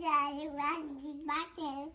Daddy runs the button.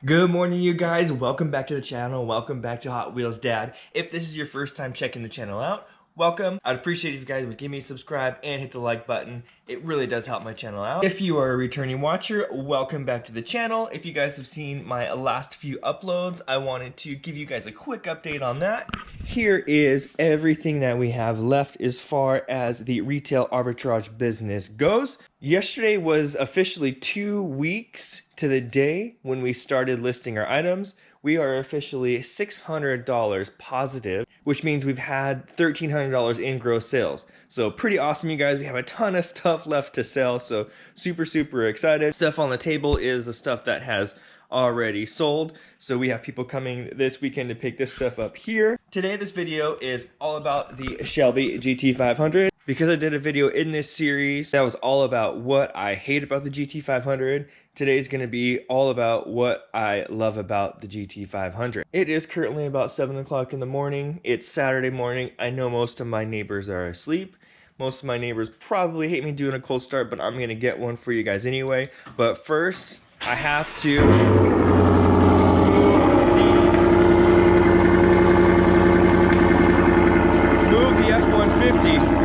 Good morning, you guys. Welcome back to the channel. Welcome back to Hot Wheels Dad. If this is your first time checking the channel out, welcome. I'd appreciate it if you guys would give me a subscribe and hit the like button. It really does help my channel out. If you are a returning watcher, welcome back to the channel. If you guys have seen my last few uploads, I wanted to give you guys a quick update on that. Here is everything that we have left as far as the retail arbitrage business goes. Yesterday was officially 2 weeks to the day when we started listing our items. We are officially $600 positive, which means we've had $1,300 in gross sales. So pretty awesome, you guys. We have a ton of stuff left to sell, so super excited. Stuff on the table is the stuff that has already sold. So we have people coming this weekend to pick this stuff up here. Today, this video is all about the Shelby GT500. Because I did a video in this series that was all about what I hate about the GT500, today's going to be all about what I love about the GT500. It is currently about 7 o'clock in the morning. It's Saturday morning. I know most of my neighbors are asleep. Most of my neighbors probably hate me doing a cold start, but I'm going to get one for you guys anyway. But first, I have to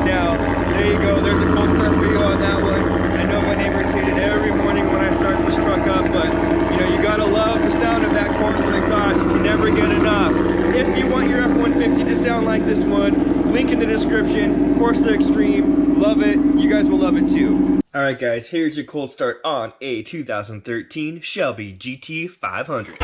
Now, there you go, there's a cold start for you on that one. I know my neighbors hate it every morning when I start this truck up, but you know, you gotta love the sound of that Corsa exhaust. You can never get enough. If you want your F-150 to sound like this one, link in the description, Corsa Extreme, love it, you guys will love it too. Alright guys, here's your cold start on a 2013 Shelby GT500.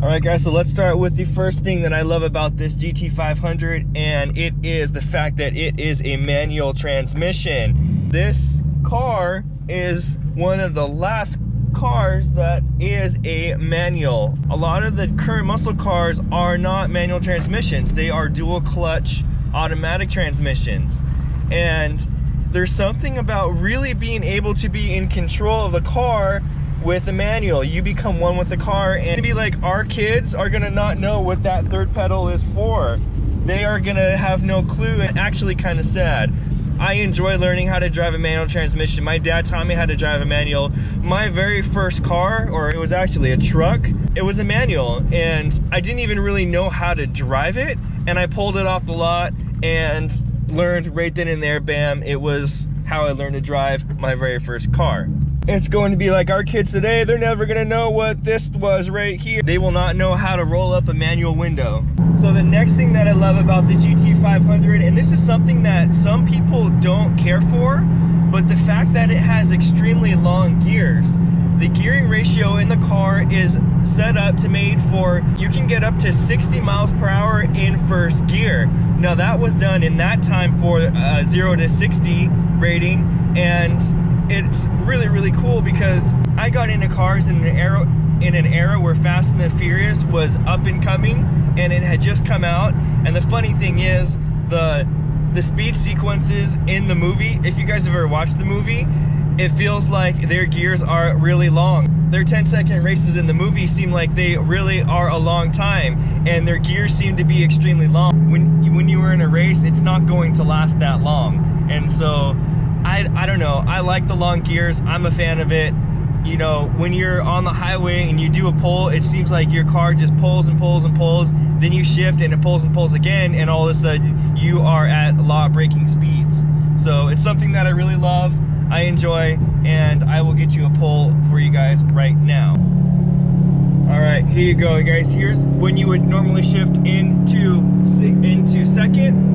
Alright guys, so let's start with the first thing that I love about this GT500, and it is the fact that it is a manual transmission. This car is one of the last cars that is a manual. A lot of the current muscle cars are not manual transmissions. They are dual clutch automatic transmissions. And there's something about really being able to be in control of the car with a manual. You become one with the car, and maybe like our kids are gonna not know what that third pedal is for. They are gonna have no clue, and actually kind of sad. I enjoy learning how to drive a manual transmission. My dad taught me how to drive a manual. My very first car, or it was actually a truck, it was a manual, and I didn't even really know how to drive it, and I pulled it off the lot and learned right then and there, bam, it was how I learned to drive my very first car. It's going to be like our kids today. They're never gonna know what this was right here. They will not know how to roll up a manual window. So the next thing that I love about the GT500, and this is something that some people don't care for, but the fact that it has extremely long gears. The gearing ratio in the car is set up to made for, you can get up to 60 miles per hour in first gear. Now that was done in that time for 0 to 60 rating, and it's really cool because I got into cars in an era where Fast and the Furious was up and coming, and it had just come out. And the funny thing is, the speed sequences in the movie, if you guys have ever watched the movie, it feels like their gears are really long. Their 10-second races in the movie seem like they really are a long time, and their gears seem to be extremely long. When you were in a race, it's not going to last that long. And so I don't know, I like the long gears. I'm a fan of it. You know, when you're on the highway and you do a pull, it seems like your car just pulls and pulls and pulls, then you shift and it pulls and pulls again, and all of a sudden you are at law-breaking speeds. So it's something that I really love, I enjoy, and I will get you a pull for you guys right now. Alright, here you go guys. Here's when you would normally shift into second.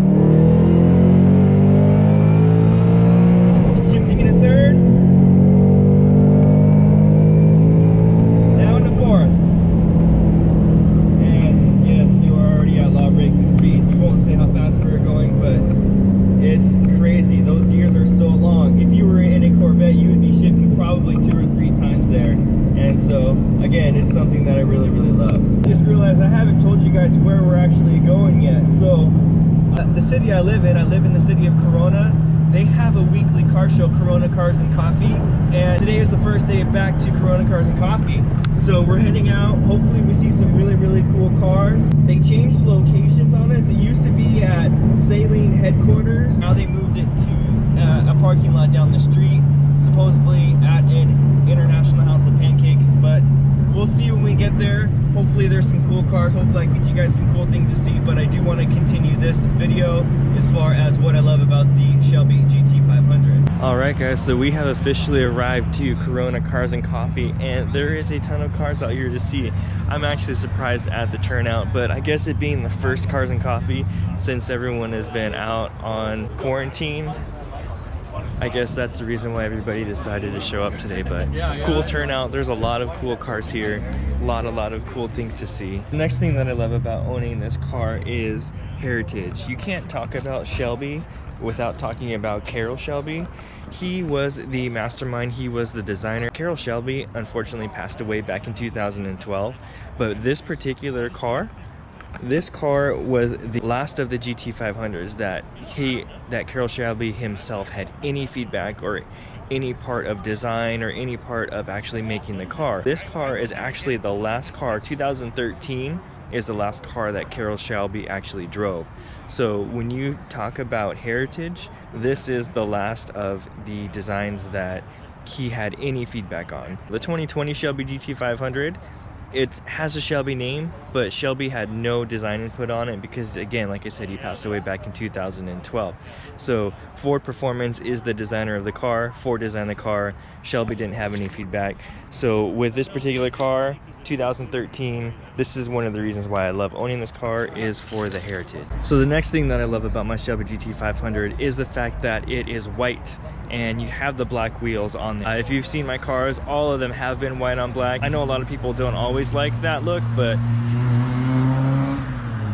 Shifting into third. Now into fourth. And yes, you are already at law-breaking speeds. We won't say how fast we were going, but it's crazy. Those gears are so long. If you were in a Corvette, you would be shifting probably 2 or 3 times there. And so, again, it's something that I really live in. I live in the city of Corona. They have a weekly car show, Corona Cars and Coffee, and today is the first day back to Corona Cars and Coffee. So we're heading out. Hopefully we see some really, really cool cars. They changed locations on us. It used to be at Saline headquarters. Now they moved it to a parking lot down the street, supposedly at an International House of Pancakes, but we'll see when we get there. Hopefully there's some cool cars. Hopefully I get you guys some cool things to see, but I do want to continue this video as far as what I love about the Shelby GT500. All right guys, so we have officially arrived to Corona Cars and Coffee, and there is a ton of cars out here to see. I'm actually surprised at the turnout, but I guess it being the first Cars and Coffee since everyone has been out on quarantine, I guess that's the reason why everybody decided to show up today. But cool turnout. There's a lot of cool cars here, a lot of cool things to see. The next thing that I love about owning this car is heritage. You can't talk about Shelby without talking about Carroll Shelby. He was the mastermind, he was the designer. Carroll Shelby unfortunately passed away back in 2012, but this particular car, this car was the last of the GT500s that Carroll Shelby himself had any feedback or any part of design or any part of actually making the car. This car is actually the last car. 2013 is the last car that Carroll Shelby actually drove. So when you talk about heritage, this is the last of the designs that he had any feedback on. The 2020 Shelby GT500, it has a Shelby name, but Shelby had no design input on it because, again, like I said, he passed away back in 2012. So Ford Performance is the designer of the car. Ford designed the car. Shelby didn't have any feedback. So with this particular car, 2013, this is one of the reasons why I love owning this car, is for the heritage. So the next thing that I love about my Shelby GT500 is the fact that it is white and you have the black wheels on there. If you've seen my cars, all of them have been white on black. I know a lot of people don't always like that look, but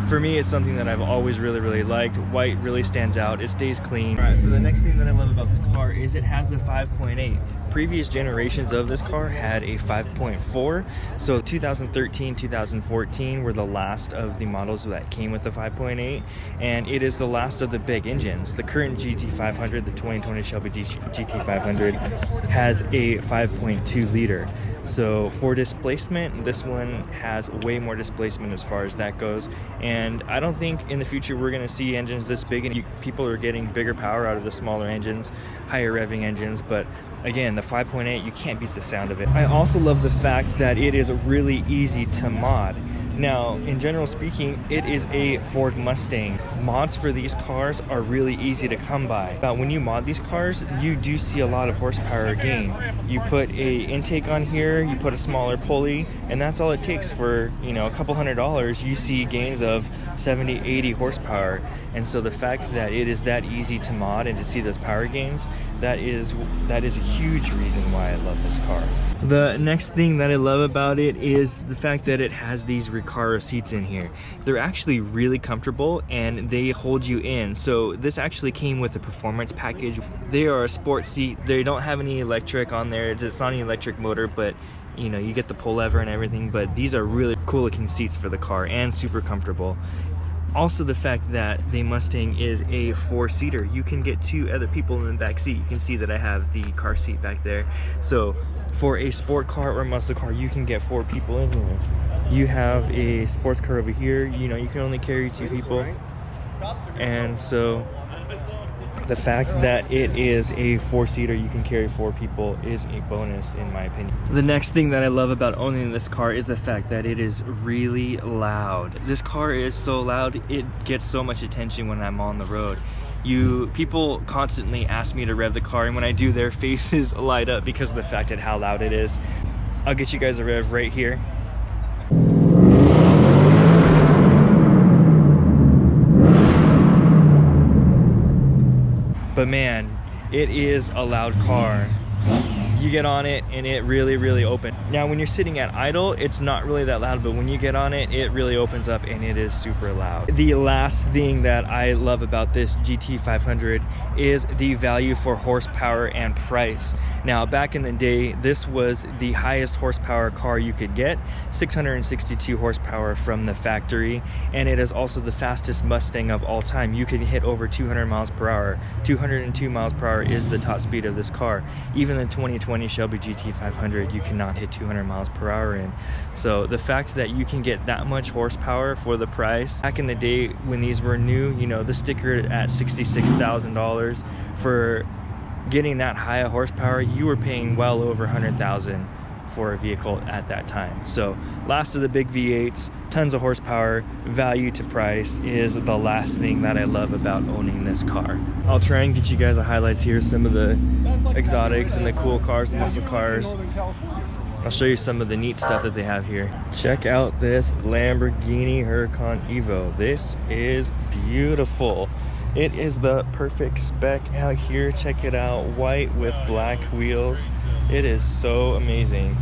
for me, it's something that I've always really liked. White really stands out. It stays clean. All right, so the next thing that I love about this car is it has a 5.8. Previous generations of this car had a 5.4. So 2013, 2014 were the last of the models that came with the 5.8, and it is the last of the big engines. The current GT500, the 2020 Shelby GT500, has a 5.2 liter. So for displacement, this one has way more displacement as far as that goes, and I don't think in the future we're going to see engines this big, and people are getting bigger power out of the smaller engines, higher revving engines, but again, the 5.8, you can't beat the sound of it. I also love the fact that it is really easy to mod. Now, in general speaking, it is a Ford Mustang. Mods for these cars are really easy to come by. But when you mod these cars, you do see a lot of horsepower gain. You put a intake on here, you put a smaller pulley, and that's all it takes for, you know, a couple $100. You see gains of 70, 80 horsepower. And so the fact that it is that easy to mod and to see those power gains, that is a huge reason why I love this car. The next thing that I love about it is the fact that it has these Recaro seats in here. They're actually really comfortable and they hold you in. So this actually came with a performance package. They are a sport seat. They don't have any electric on there. It's not an electric motor, but you know, you get the pull lever and everything. But these are really cool looking seats for the car and super comfortable. Also, the fact that the Mustang is a 4-seater, you can get 2 other people in the back seat. You can see that I have the car seat back there. So for a sport car or muscle car, you can get 4 people in here. You have a sports car over here, you know, you can only carry 2 people. And so the fact that it is a 4-seater, you can carry 4 people, is a bonus in my opinion. The next thing that I love about owning this car is the fact that it is really loud. This car is so loud, it gets so much attention when I'm on the road. People constantly ask me to rev the car, and when I do, their faces light up because of the fact that how loud it is. I'll get you guys a rev right here. But man, it is a loud car. You get on it and it really opens. Now when you're sitting at idle, it's not really that loud, but when you get on it, it really opens up and it is super loud. The last thing that I love about this GT500 is the value for horsepower and price. Now back in the day, this was the highest horsepower car you could get, 662 horsepower from the factory, and it is also the fastest Mustang of all time. You can hit over 200 miles per hour. 202 miles per hour is the top speed of this car. Even the 2020 Shelby GT500, you cannot hit 200 miles per hour in. So the fact that you can get that much horsepower for the price, back in the day when these were new, you know, the sticker at $66,000 for getting that high a horsepower, you were paying well over $100,000 for a vehicle at that time. So last of the big V8s, tons of horsepower, value to price is the last thing that I love about owning this car. I'll try and get you guys the highlights here, some of the exotics and the cool cars, the muscle cars. I'll show you some of the neat stuff that they have here. Check out this Lamborghini Huracan Evo. This is beautiful. It is the perfect spec out here. Check it out, white with black wheels. It is so amazing.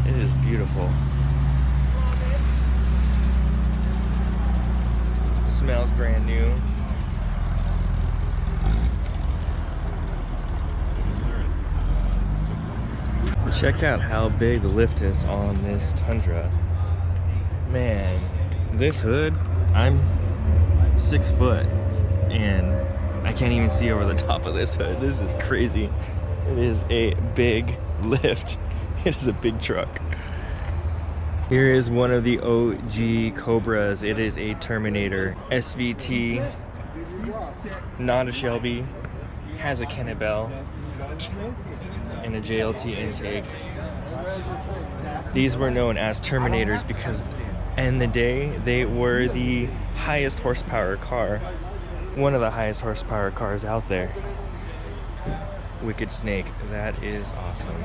It is beautiful. Smells brand new. Check out how big the lift is on this Tundra. Man, this hood, I'm 6 foot and I can't even see over the top of this hood. This is crazy. It is a big lift. It is a big truck. Here is one of the OG Cobras. It is a Terminator SVT, not a Shelby, has a Kennebell and a JLT intake. These were known as Terminators because in the day they were the highest horsepower car, one of the highest horsepower cars out there. Wicked Snake, that is awesome.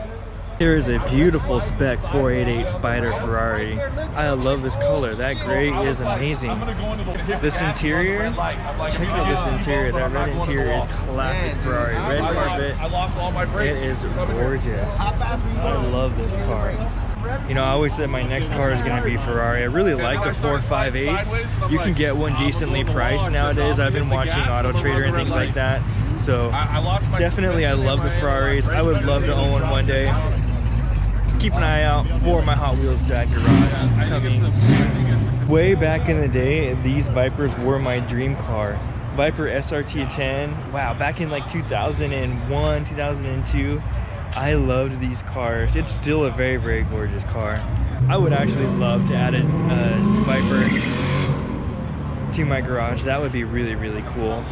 Here is a beautiful spec 488 Spider Ferrari. I love this color. That gray is amazing. This interior, check out this interior. That red interior is classic Ferrari. Red carpet, it is gorgeous. I love this car. You know, I always said my next car is going to be Ferrari. I really like the 458s. You can get one decently priced nowadays. I've been watching Auto Trader and things like that. So definitely I love the Ferraris. I would love to own one day. Keep an eye out for my Hot Wheels Dad Garage coming soon. Way back in the day, these Vipers were my dream car. Viper SRT 10, wow, back in like 2001, 2002, I loved these cars. It's still a very gorgeous car. I would actually love to add a Viper to my garage. That would be really cool.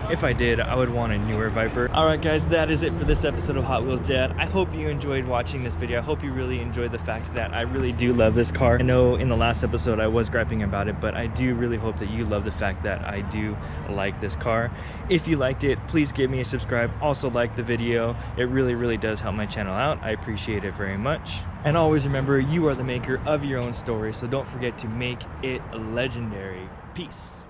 If I did, I would want a newer Viper. Alright guys, that is it for this episode of Hot Wheels Dad. I hope you enjoyed watching this video. I hope you really enjoyed the fact that I really do love this car. I know in the last episode I was griping about it, but I do really hope that you love the fact that I do like this car. If you liked it, please give me a subscribe. Also like the video. It really does help my channel out. I appreciate it very much. And always remember, you are the maker of your own story, so don't forget to make it legendary. Peace.